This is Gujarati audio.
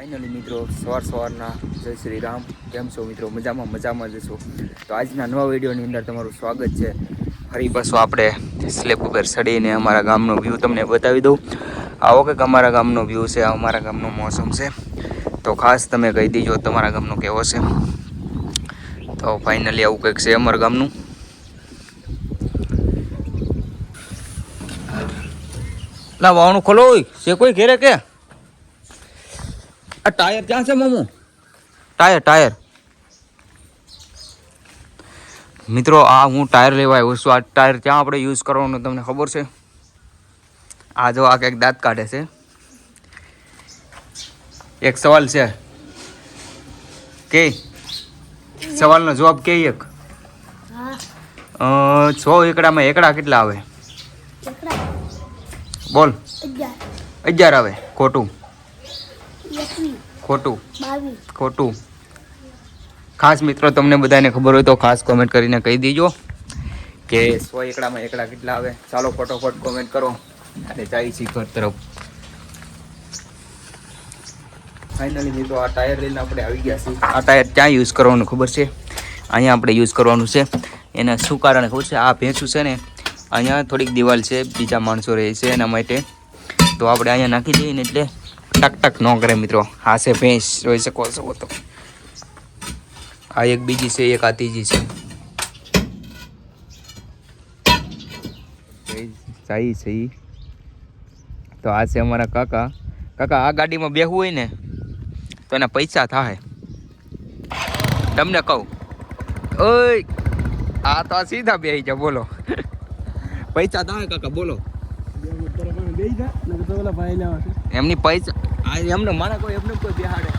ફાઇનલી મિત્રો સવારના જય શ્રી રામ. કેમ છો મિત્રો? મજામાં જશો. તો આજના નવા વિડીયોની અંદર તમારું સ્વાગત છે. ફરી પાછું આપણે સ્લેબ ઉપર ચડીને અમારા ગામનો વ્યૂ તમને બતાવી દઉં. આવો કંઈક અમારા ગામનો વ્યૂ છે, અમારા ગામનો મોસમ છે. તો ખાસ તમે કહી દીજો તમારા ગામનો કેવો છે. તો ફાઇનલી આવું કંઈક છે અમારા ગામનું. ના વાવણું ખોલો છે કોઈ ઘેરે કે આ ટાયર ક્યાં છે મામુ? ટાયર મિત્રો, આ હું ટાયર લેવા આવ્યો છું. આ ટાયર ક્યાં આપણે યુઝ કરવાનું તમને ખબર છે? આ જો આ કંઈક દાંત કાઢે છે. એક સવાલ છે કે સવાલનો જવાબ કે એક 100 એકડામાં એકડા કેટલા આવે? બોલ. 11 આવે. ખોટું. ખાસ મિત્રો તમને બધાને ખબર હોય તો ખાસ કોમેન્ટ કરીને કહી દીજો કે 100 એકડામાં એકડા કેટલા આવે. ચાલો ફટોફટ કોમેન્ટ કરો અને જાય છે ઘર તરફ. ફાઇનલી મિત્રો આ ટાયર લઈને આપણે આવી ગયા છીએ. આ ટાયર ક્યાં યુઝ કરવાનું ખબર છે? અહીંયા આપણે યુઝ કરવાનું છે. એના શું કારણ ખબર છે? આ ભેંસું છે ને, અહીંયા થોડીક દિવાલ છે, બીજા માણસો રહે છે એના માટે. તો આપણે અહીંયા નાખી દઈએ ને એટલે ટક ન કરે મિત્રો. આ છે ભેંસ, જોઈ શકો છો તો. આ એક બીજી છે, એક આ ત્રીજી છે. તો આ છે અમારા કાકા. આ ગાડીમાં બેહવું હોય ને તો એના પૈસા થાય. તમને કહું, ઓય આ તો સીધા બેહી જા. બોલો પૈસા થાય કાકા? બોલો એમની પૈસા એમને મારા કોઈ એમને કોઈ બેહાડે.